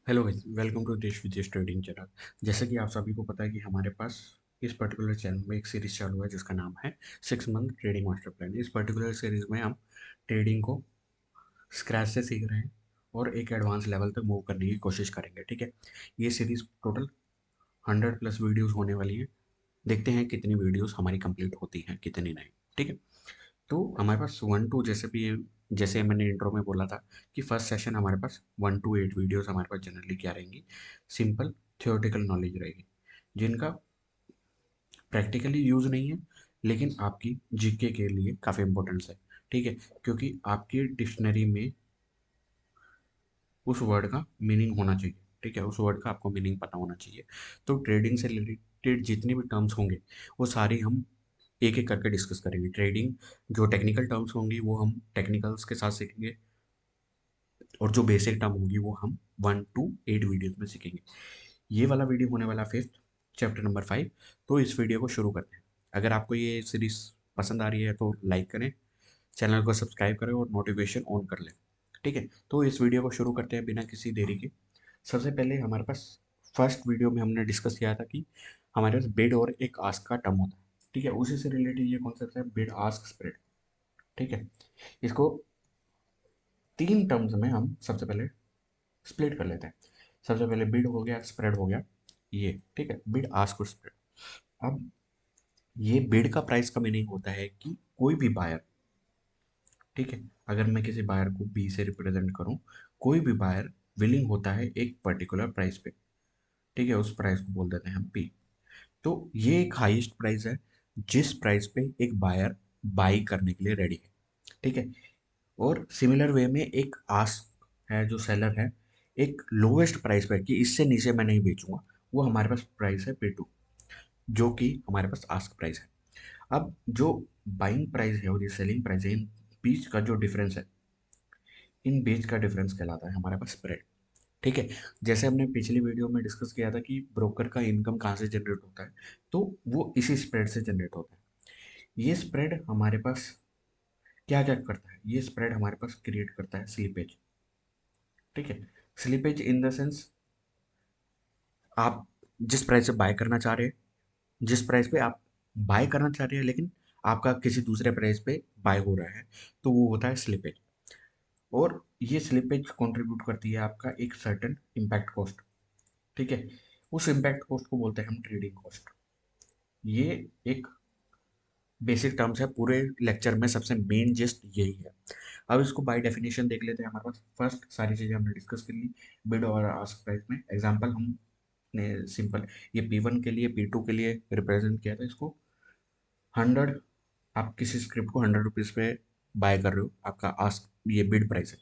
Hello guys, welcome to देश विदेश trading channel. जैसे कि आप सभी को पता है कि हमारे पास इस पर्टिकुलर चैनल में एक सीरीज चालू है जिसका नाम है 6 मंथ ट्रेडिंग मास्टर प्लान। इस पर्टिकुलर सीरीज में हम ट्रेडिंग को स्क्रैच से सीख रहे हैं और एक एडवांस लेवल तक मूव करने की कोशिश करेंगे। ठीक है, ये सीरीज टोटल 100+ वीडियोस होने वाली है। देखते हैं कितनी वीडियोस हमारी कंप्लीट होती हैं, कितनी नहीं। ठीक है, तो हमारे पास 1 to, जैसे मैंने इंट्रो में बोला था कि फर्स्ट सेशन हमारे पास 1 to 8 वीडियोस हमारे पास जनरली क्या रहेंगी, सिंपल थियोरेटिकल नॉलेज रहेगी जिनका प्रैक्टिकली यूज़ नहीं है, लेकिन आपकी जीके के लिए काफ़ी इंपॉर्टेंस है। ठीक है, क्योंकि आपकी डिक्शनरी में उस वर्ड का मीनिंग होना चाहिए। ठीक है, उस वर्ड का आपको मीनिंग पता होना चाहिए। तो ट्रेडिंग से रिलेटेड जितने भी टर्म्स होंगे वो सारी हम एक एक करके डिस्कस करेंगे। ट्रेडिंग जो टेक्निकल टर्म्स होंगी वो हम टेक्निकल्स के साथ सीखेंगे, और जो बेसिक टर्म होगी वो हम 1 to 8 वीडियोस में सीखेंगे। ये वाला वीडियो होने वाला फिफ्थ, चैप्टर नंबर 5। तो इस वीडियो को शुरू करते हैं। अगर आपको ये सीरीज पसंद आ रही है तो लाइक करें, चैनल को सब्सक्राइब करें और नोटिफिकेशन ऑन कर लें। ठीक है, तो इस वीडियो को शुरू करते हैं बिना किसी देरी के। सबसे पहले हमारे पास फर्स्ट वीडियो में हमने डिस्कस किया था कि हमारे पास बिड और एक आस्क का टर्म होता है। ठीक है, उसी से रिलेटेड ये कॉन्सेप्ट है बिड आस्क स्प्रेड। ठीक है, इसको 3 टर्म्स में हम सबसे पहले स्प्लिट कर लेते हैं। सबसे पहले बिड हो गया, स्प्रेड हो गया ये। ठीक है, बिड आस्क और स्प्रेड। अब ये बिड का प्राइस का मीनिंग होता है कि कोई भी बायर, ठीक है, अगर मैं किसी बायर को बी से रिप्रेजेंट करूं, कोई भी बायर विलिंग होता है एक पर्टिकुलर प्राइस पे। ठीक है, उस प्राइस को बोल देते हैं हम पी। तो ये एक हाईएस्ट प्राइस है जिस प्राइस पे एक बायर बाई करने के लिए रेडी है। ठीक है, और सिमिलर वे में एक आस्क है, जो सेलर है, एक लोवेस्ट प्राइस पे कि इससे नीचे मैं नहीं बेचूंगा, वो हमारे पास प्राइस है पे टू, जो कि हमारे पास आस्क प्राइस है। अब जो बाइंग प्राइस है और ये सेलिंग प्राइस है, इन बीच का जो डिफरेंस है, इन बीच का डिफरेंस कहलाता है हमारे पास स्प्रेड। ठीक है, जैसे हमने पिछली वीडियो में डिस्कस किया था कि ब्रोकर का इनकम कहाँ से जनरेट होता है, तो वो इसी स्प्रेड से जनरेट होता है। ये स्प्रेड हमारे पास क्या क्या करता है, ये स्प्रेड हमारे पास क्रिएट करता है स्लीपेज। ठीक है, स्लीपेज इन द सेंस, आप जिस प्राइस से बाय करना चाह रहे हैं, जिस प्राइस पे आप बाय करना चाह रहे हैं लेकिन आपका किसी दूसरे प्राइस पे बाय हो रहा है, तो वो होता है स्लिपेज। और ये स्लिपेज कंट्रीब्यूट करती है आपका एक सर्टेन इम्पैक्ट कॉस्ट। ठीक है, उस इम्पैक्ट कॉस्ट को बोलते हैं हम ट्रेडिंग कॉस्ट। ये एक बेसिक टर्म्स है, पूरे लेक्चर में सबसे मेन जिस्ट यही है। अब इसको बाय डेफिनेशन देख लेते हैं। हमारे पास फर्स्ट सारी चीज़ें हमने डिस्कस कर ली। बिड और आस्क प्राइस में एग्जांपल हमने सिंपल ये P1 के लिए, P2 के लिए रिप्रेजेंट किया था इसको 100। आप किसी स्क्रिप्ट को 100 रुपीज़ पे बाय कर रहे हो, आपका आस्क ये बिड प्राइस है।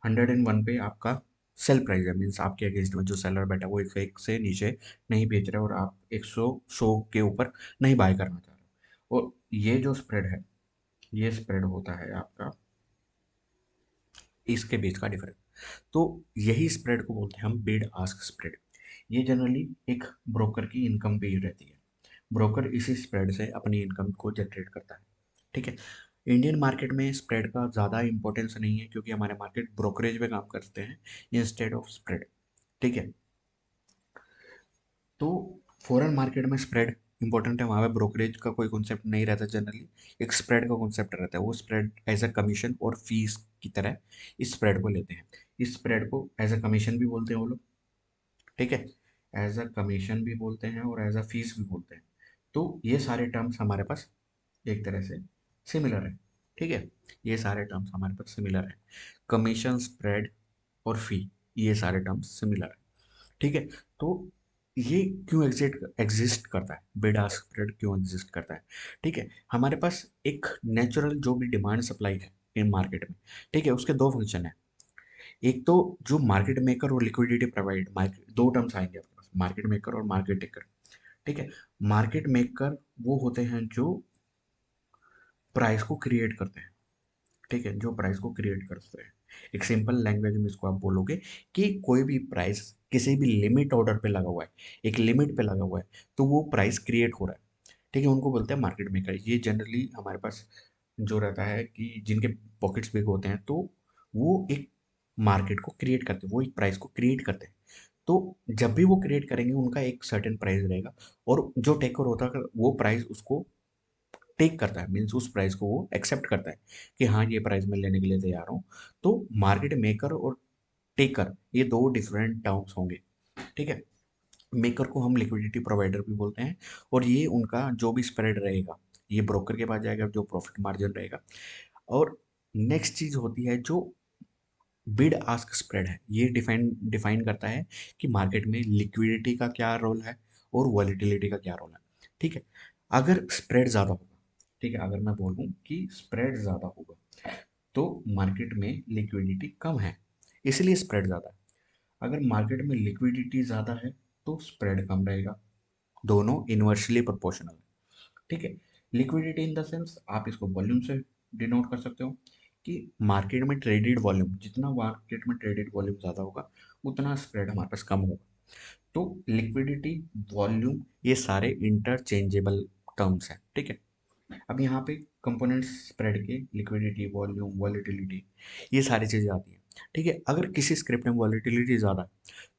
101 पे आपका सेल प्राइस है, मीन्स आपके अगेंस्ट में जो सेलर बैठा है वो एक से नीचे नहीं बेच रहा है और आप 100 के ऊपर नहीं बाय करना चाह रहे हो। और ये जो स्प्रेड है, ये स्प्रेड होता है आपका इसके बीच का डिफरेंस। तो यही स्प्रेड को बोलते हैं हम बिड आस्क स्प्रेड। ये जनरली एक ब्रोकर की इनकम पे ही रहती है। ब्रोकर इसी स्प्रेड से अपनी इनकम को जनरेट करता है। ठीक है, इंडियन मार्केट में स्प्रेड का ज़्यादा इंपॉर्टेंस नहीं है क्योंकि हमारे मार्केट ब्रोकरेज में काम करते हैं इंस्टेड ऑफ स्प्रेड। ठीक है, तो फॉरेन मार्केट में स्प्रेड इंपॉर्टेंट है, वहाँ पे ब्रोकरेज का कोई कॉन्सेप्ट नहीं रहता जनरली। एक स्प्रेड का कॉन्सेप्ट रहता है, वो स्प्रेड एज अ कमीशन और फीस की तरह इस स्प्रेड को लेते हैं। इस स्प्रेड को एज अ कमीशन भी बोलते हैं वो लोग। ठीक है, एज अ कमीशन भी बोलते हैं और एज अ फीस भी बोलते हैं। तो ये सारे टर्म्स हमारे पास एक तरह से सिमिलर है। ठीक है, ये सारे टर्म्स हमारे पास सिमिलर है। कमीशन, स्प्रेड और फी, ये सारे टर्म्स सिमिलर है। ठीक है, तो ये क्यों एग्जिस्ट करता है, बिड आस्क स्प्रेड क्यों एग्जिस्ट करता है? ठीक है, हमारे पास एक नेचुरल जो भी डिमांड सप्लाई है इन मार्केट में, ठीक है, उसके दो फंक्शन है। एक तो जो मार्केट मेकर और लिक्विडिटी प्रोवाइड, मार्केट दो टर्म्स आएंगे आपके पास, मार्केट मेकर और मार्केट टेकर। ठीक है, मार्केट मेकर वो होते हैं जो प्राइस को क्रिएट करते हैं। ठीक है, जो प्राइस को क्रिएट करते हैं। एक सिंपल लैंग्वेज में इसको आप बोलोगे कि कोई भी प्राइस किसी भी लिमिट ऑर्डर पे लगा हुआ है, एक लिमिट पे लगा हुआ है, तो वो प्राइस क्रिएट हो रहा है। ठीक है, उनको बोलते हैं मार्केट मेकर। ये जनरली हमारे पास जो रहता है कि जिनके पॉकेट्स बिग होते हैं, तो वो एक मार्केट को क्रिएट करते हैं, वो एक प्राइस को क्रिएट करते हैं। तो जब भी वो क्रिएट करेंगे उनका एक सर्टेन प्राइस रहेगा, और जो टेकर होता है वो प्राइस उसको टेक करता है, मीन्स उस प्राइस को वो एक्सेप्ट करता है कि हाँ ये प्राइस मैं लेने के लिए तैयार हूँ। तो मार्केट मेकर और टेकर ये दो डिफरेंट टर्म्स होंगे, ठीक है। मेकर को हम लिक्विडिटी प्रोवाइडर भी बोलते हैं, और ये उनका जो भी स्प्रेड रहेगा ये ब्रोकर के पास जाएगा, जो प्रॉफिट मार्जिन रहेगा। और नेक्स्ट चीज होती है जो बिड आस्क स्प्रेड है, ये डिफाइन डिफाइन करता है कि मार्केट में लिक्विडिटी का क्या रोल है और वॉलेटिलिटी का क्या रोल है, ठीक है। अगर स्प्रेड ज़्यादा होगा, ठीक है, अगर मैं बोलूँ कि स्प्रेड ज़्यादा होगा तो मार्केट में लिक्विडिटी कम है, इसलिए स्प्रेड ज़्यादा है। अगर मार्केट में लिक्विडिटी ज़्यादा है तो स्प्रेड कम रहेगा, दोनों इनवर्सली प्रोपोर्शनल है, ठीक है। लिक्विडिटी इन द सेंस आप इसको वॉल्यूम से डिनोट कर सकते हो कि मार्केट में ट्रेडेड वॉल्यूम, जितना मार्केट में ट्रेडेड वॉल्यूम ज़्यादा होगा उतना स्प्रेड हमारे पास कम होगा। तो लिक्विडिटी, वॉल्यूम, ये सारे इंटरचेंजेबल टर्म्स हैं, ठीक है। अब यहाँ पे कंपोनेंट्स स्प्रेड के लिक्विडिटी, वॉल्यूम, वॉलेटिलिटी, ये सारी चीज़ें आती हैं, ठीक है। अगर किसी स्क्रिप्ट में वॉलेटिलिटी ज़्यादा है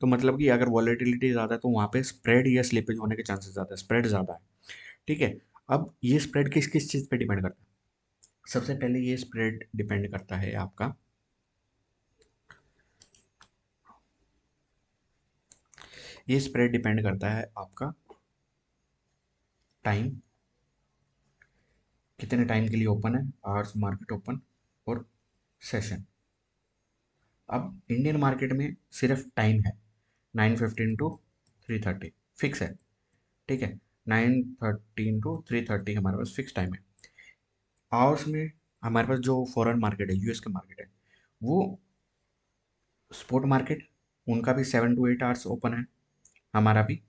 तो मतलब कि अगर वॉलेटिलिटी ज़्यादा है तो वहाँ पे स्प्रेड या स्लिपेज होने के चांसेस ज़्यादा है, स्प्रेड ज़्यादा है, ठीक है। अब ये स्प्रेड किस किस चीज़ पे डिपेंड करता है? सबसे पहले ये स्प्रेड डिपेंड करता है आपका, ये स्प्रेड डिपेंड करता है आपका टाइम, कितने टाइम के लिए ओपन है, आवर्स मार्केट ओपन, और सेशन। अब इंडियन मार्केट में सिर्फ टाइम है 9:15 टू 3:30, फिक्स है, ठीक है। 9:13 टू 3:30 हमारे पास फिक्स टाइम है। आवर्स में हमारे पास जो फॉरेन मार्केट है, यूएस के मार्केट है, वो स्पॉट मार्केट, उनका भी 7 to 8 आवर्स ओपन है, हमारा भी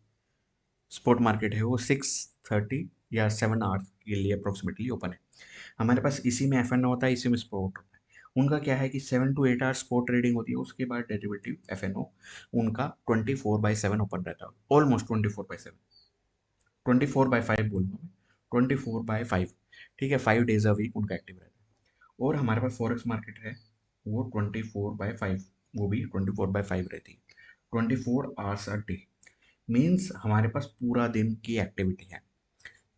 स्पॉट मार्केट है वो 6:30 या 7 आवर्स के लिए अप्रोक्सीमेटली ओपन है। हमारे पास इसी में एफ एन ओ होता है, इसी में स्पॉट होता है। उनका क्या है कि 7 to 8 आवर्स स्पॉट ट्रेडिंग होती है, उसके बाद डेरिवेटिव एफ एन ओ उनका 24/7 ओपन रहता है, ऑलमोस्ट 24/7, 24/5 बोलूँगा मैं, 24/5, ठीक है। 5 days अ वीक उनका एक्टिव रहता है। और हमारे पास फॉरेक्स मार्केट है, वो 24/5, वो भी 24/5 रहती है, 24 आवर्स अ डे, मीन्स हमारे पास पूरा दिन की एक्टिविटी है।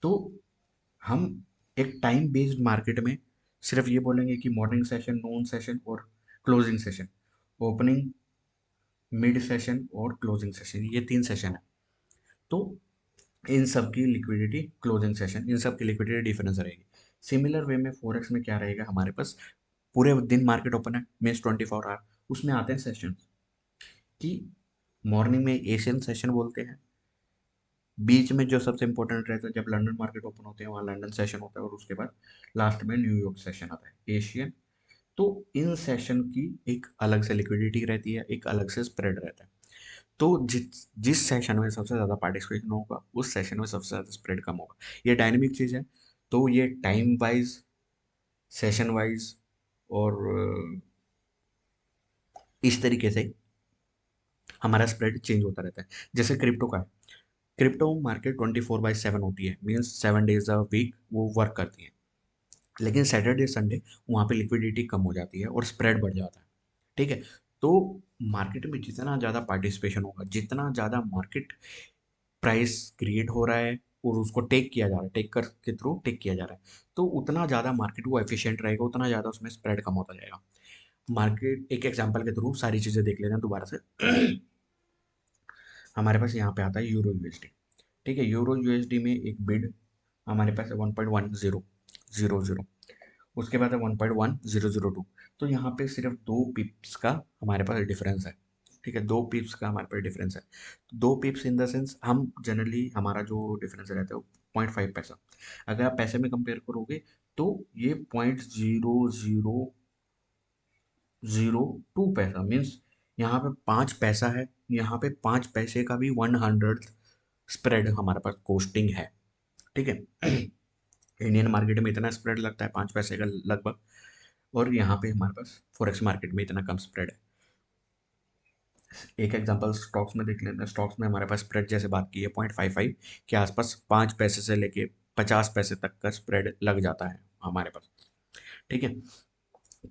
तो हम एक टाइम बेस्ड मार्केट में सिर्फ ये बोलेंगे कि मॉर्निंग सेशन, नून सेशन और closing session, opening, mid session और क्लोजिंग सेशन, ये 3 सेशन है। तो इन सब की लिक्विडिटी, क्लोजिंग सेशन, इन सब की लिक्विडिटी डिफरेंस रहेगी। सिमिलर वे में फॉरेक्स में क्या रहेगा, हमारे पास पूरे दिन मार्केट ओपन है, मीन्स 24 आवर, उसमें आते हैं सेशन कि मॉर्निंग में एशियन सेशन बोलते हैं, बीच में जो सबसे इंपॉर्टेंट रहता है जब लंदन मार्केट ओपन होते हैं वहाँ लंदन सेशन होता है, और उसके बाद लास्ट में न्यूयॉर्क सेशन आता है, एशियन। तो इन सेशन की एक अलग से लिक्विडिटी रहती है, एक अलग से स्प्रेड रहता है। तो जिस जिस सेशन में सबसे ज़्यादा पार्टिसिपेशन होगा उस सेशन में सबसे ज़्यादा स्प्रेड कम होगा, ये डायनेमिक चीज़ है। तो ये टाइम वाइज, सेशन वाइज, और इस तरीके से हमारा स्प्रेड चेंज होता रहता है। जैसे क्रिप्टो का है, क्रिप्टो मार्केट 24/7 होती है, मीन्स 7 days अ वीक वो वर्क करती है, लेकिन सैटरडे संडे वहाँ पे लिक्विडिटी कम हो जाती है और स्प्रेड बढ़ जाता है, ठीक है। तो मार्केट में जितना ज़्यादा पार्टिसिपेशन होगा, जितना ज़्यादा मार्केट प्राइस क्रिएट हो रहा है और उसको टेक किया जा रहा है, टेक कर के थ्रू टेक किया जा रहा है, तो उतना ज़्यादा मार्केट वो एफिशिएंट रहेगा, उतना ज़्यादा उसमें स्प्रेड कम होता जाएगा। मार्केट एक एग्जांपल के थ्रू सारी चीज़ें देख लेते हैं दोबारा से। हमारे पास यहाँ पे आता है यूरो यूएसडी, ठीक है। यूरो यूएसडी में एक बिड हमारे पास है 1.1000, उसके बाद है 1.1002। तो यहाँ पे सिर्फ 2 पिप्स का हमारे पास डिफरेंस है, ठीक है, 2 पिप्स का हमारे पास डिफरेंस है। 2 पिप्स इन द सेंस, हम जनरली हमारा जो डिफरेंस रहता है वो 0.5 पैसा, अगर आप पैसे में कंपेयर करोगे तो ये 0.0002 पैसा, मीन्स यहाँ पे 5 पैसा है, यहाँ पे 5 पैसे का भी 100 स्प्रेड हमारे पास कोस्टिंग है, ठीक है। इंडियन मार्केट में इतना स्प्रेड लगता है 5 पैसे का लगभग, और यहाँ पे हमारे पास फॉरेक्स मार्केट में इतना कम स्प्रेड है। एक एग्जांपल स्टॉक्स में देख लेते हैं। स्टॉक्स में हमारे पास स्प्रेड जैसे बात की है 0.55 के आसपास, 5 पैसे से लेके 50 पैसे तक का स्प्रेड लग जाता है हमारे पास, ठीक है।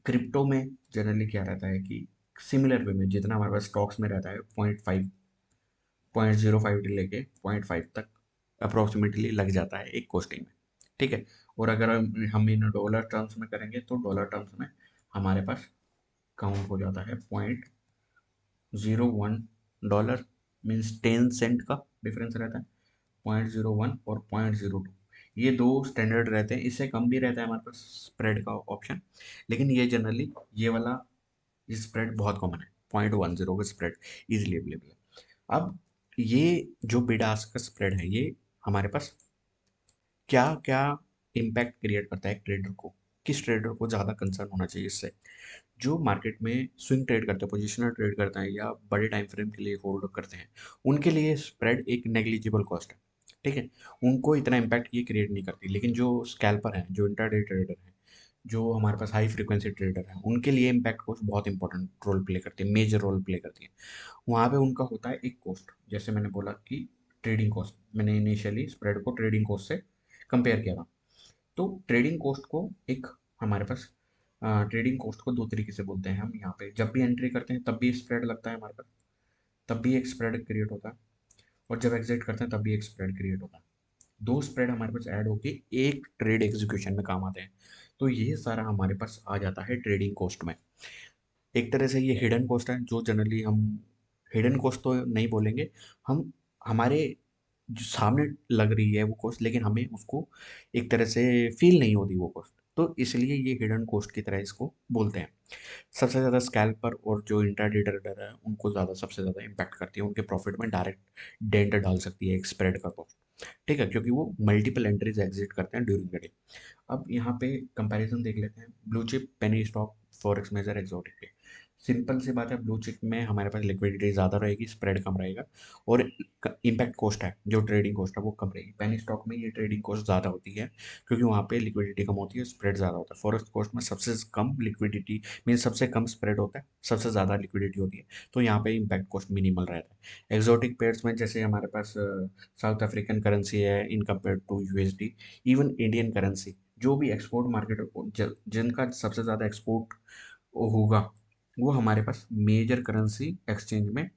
क्रिप्टो में जनरली क्या रहता है कि सिमिलर वे में जितना हमारे पास स्टॉक्स में रहता है 0.5, 0.05 लेके 0.5 तक अप्रोक्सीमेटली लग जाता है एक कोस्टिंग में, ठीक है। और अगर हम इन डॉलर टर्म्स में करेंगे तो डॉलर टर्म्स में हमारे पास काउंट हो जाता है 0.01 डॉलर, मीन्स 10 सेंट का डिफरेंस रहता है। 0.01 और 0.02 ये दो स्टैंडर्ड रहते हैं, इससे कम भी रहता है हमारे पास स्प्रेड का ऑप्शन, लेकिन ये जनरली ये वाला स्प्रेड बहुत कॉमन है। 0.10 का स्प्रेड इजीली अवेलेबल है। अब ये जो बिड आस्क का स्प्रेड है, ये हमारे पास क्या क्या इम्पैक्ट क्रिएट करता है एक ट्रेडर को, किस ट्रेडर को ज़्यादा कंसर्न होना चाहिए इससे। जो मार्केट में स्विंग ट्रेड करते हैं, पोजिशनल ट्रेड करते हैं या बड़े टाइम फ्रेम के लिए होल्ड करते हैं, उनके लिए स्प्रेड एक नेग्लिजिबल कॉस्ट है, ठीक है। उनको इतना इम्पैक्ट ये क्रिएट नहीं करती, लेकिन जो स्कैल्पर हैं, जो इंट्राडे ट्रेडर हैं, जो हमारे पास हाई फ्रीक्वेंसी ट्रेडर हैं, उनके लिए इम्पैक्ट कॉस्ट बहुत इंपॉर्टेंट रोल प्ले करती है, मेजर रोल प्ले करती है। वहाँ पे उनका होता है एक कॉस्ट, जैसे मैंने बोला कि ट्रेडिंग कॉस्ट, मैंने इनिशियली स्प्रेड को ट्रेडिंग कॉस्ट से कंपेयर किया था। तो ट्रेडिंग कॉस्ट को एक हमारे पास ट्रेडिंग कॉस्ट को दो तरीके से बोलते हैं हम यहाँ पे। जब भी एंट्री करते हैं तब भी स्प्रेड लगता है हमारे पास, तब भी एक स्प्रेड क्रिएट होता है, और जब एग्जिट करते हैं तब भी एक स्प्रेड क्रिएट होता है। दो स्प्रेड हमारे पास ऐड होके एक ट्रेड एग्जीक्यूशन में काम आते हैं। तो ये सारा हमारे पास आ जाता है ट्रेडिंग कॉस्ट में। एक तरह से ये हिडन कॉस्ट है, जो जनरली हम हिडन कॉस्ट तो नहीं बोलेंगे, हम हमारे जो सामने लग रही है वो कॉस्ट, लेकिन हमें उसको एक तरह से फील नहीं होती वो कॉस्ट, तो इसलिए ये हिडन कॉस्ट की तरह इसको बोलते हैं। सबसे ज़्यादा स्कैल्पर और जो इंट्राडे ट्रेडर है उनको ज़्यादा सबसे ज़्यादा इम्पैक्ट करती है, उनके प्रॉफिट में डायरेक्ट डेंट डाल सकती है एक स्प्रेड का कॉस्ट, ठीक है, क्योंकि वो मल्टीपल एंट्रीज एग्जिट करते हैं ड्यूरिंग द डे। अब यहाँ पे कंपैरिजन देख लेते हैं blue chip, penny stock, forex major, exotic पे। सिंपल सी बात है, ब्लू चिप में हमारे पास लिक्विडिटी ज़्यादा रहेगी, स्प्रेड कम रहेगा, और इम्पैक्ट कॉस्ट है जो ट्रेडिंग कॉस्ट है वो कम रहेगी। पेनी स्टॉक में ये ट्रेडिंग कॉस्ट ज़्यादा होती है, क्योंकि वहाँ पे लिक्विडिटी कम होती है, स्प्रेड ज़्यादा होता है। फॉरेक्स कॉस्ट में सबसे कम लिक्विडिटी, मीन सबसे कम स्प्रेड होता है, सबसे ज़्यादा लिक्विडिटी होती है, तो यहाँ पे इम्पैक्ट कॉस्ट मिनिमल रहता है। एक्सोटिक पेयर्स में जैसे हमारे पास साउथ अफ्रीकन करेंसी है in compare to USD, even Indian currency, जो भी एक्सपोर्ट मार्केट जिनका सबसे ज़्यादा एक्सपोर्ट होगा, वो हमारे पास मेजर करेंसी एक्सचेंज में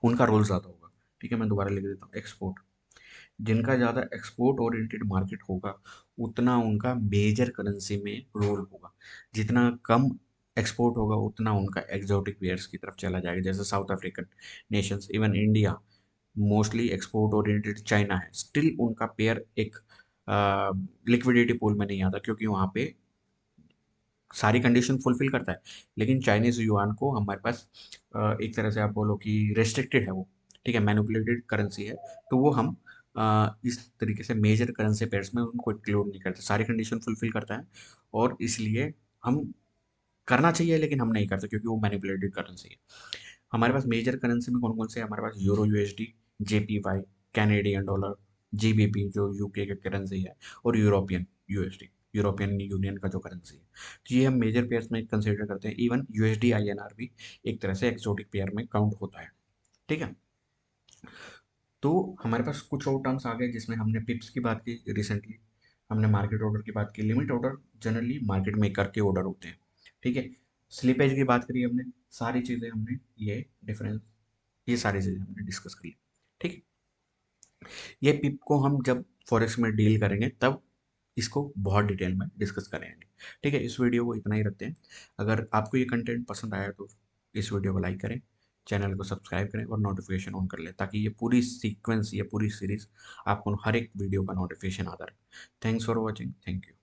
उनका रोल ज़्यादा होगा। ठीक है, मैं दोबारा लिख देता हूँ, एक्सपोर्ट, जिनका ज़्यादा एक्सपोर्ट ओरिएंटेड मार्केट होगा उतना उनका मेजर करेंसी में रोल होगा। जितना कम एक्सपोर्ट होगा उतना उनका एक्सोटिक पेयर्स की तरफ चला जाएगा, जैसे south African Nations, even India mostly export oriented, China है, स्टिल उनका पेयर एक लिक्विडिटी पूल में नहीं आता, क्योंकि वहाँ पे सारी कंडीशन फुलफिल करता है, लेकिन चाइनीज युआन को हमारे पास एक तरह से आप बोलो कि रेस्ट्रिक्टेड है वो, ठीक है, मैनिपुलेटेड करेंसी है, तो वो हम इस तरीके से मेजर करेंसी पेयर्स में उनको इंक्लूड नहीं करते, सारी कंडीशन फुलफिल करता है, और इसलिए हम करना चाहिए लेकिन हम नहीं करते, क्योंकि वो मैनिपुलेटेड करेंसी है। हमारे पास मेजर करेंसी में कौन कौन से, हमारे पास euro USD, JPY, Canadian dollar, GBP जो यूके की करेंसी है, और यूरोपियन यूएसडी, यूरोपियन यूनियन का जो करेंसी है। तो ये हम मेजर पेयर्स में कंसिडर करते हैं। इवन यूएसडी आईएनआर भी एक तरह से एक्सोटिक पेयर में काउंट होता है, ठीक है। तो हमारे पास कुछ और टर्म्स आ गए, जिसमें हमने पिप्स की बात की रिसेंटली, हमने मार्केट ऑर्डर की बात की, limit order generally market maker के ऑर्डर होते हैं, ठीक है, स्लिपेज की बात करी हमने, सारी चीज़ें हमने ये डिफरेंस, ये सारी चीज़ें हमने डिस्कस कर ली, ठीक है। ये पिप को हम जब फॉरेक्स में डील करेंगे तब इसको बहुत डिटेल में डिस्कस करेंगे, ठीक है। इस वीडियो को इतना ही रखते हैं। अगर आपको ये कंटेंट पसंद आया तो इस वीडियो को लाइक करें, चैनल को सब्सक्राइब करें और नोटिफिकेशन ऑन कर लें, ताकि ये पूरी सीक्वेंस, ये पूरी सीरीज आपको हर एक वीडियो का नोटिफिकेशन आता रहे। Thanks for watching, thank you.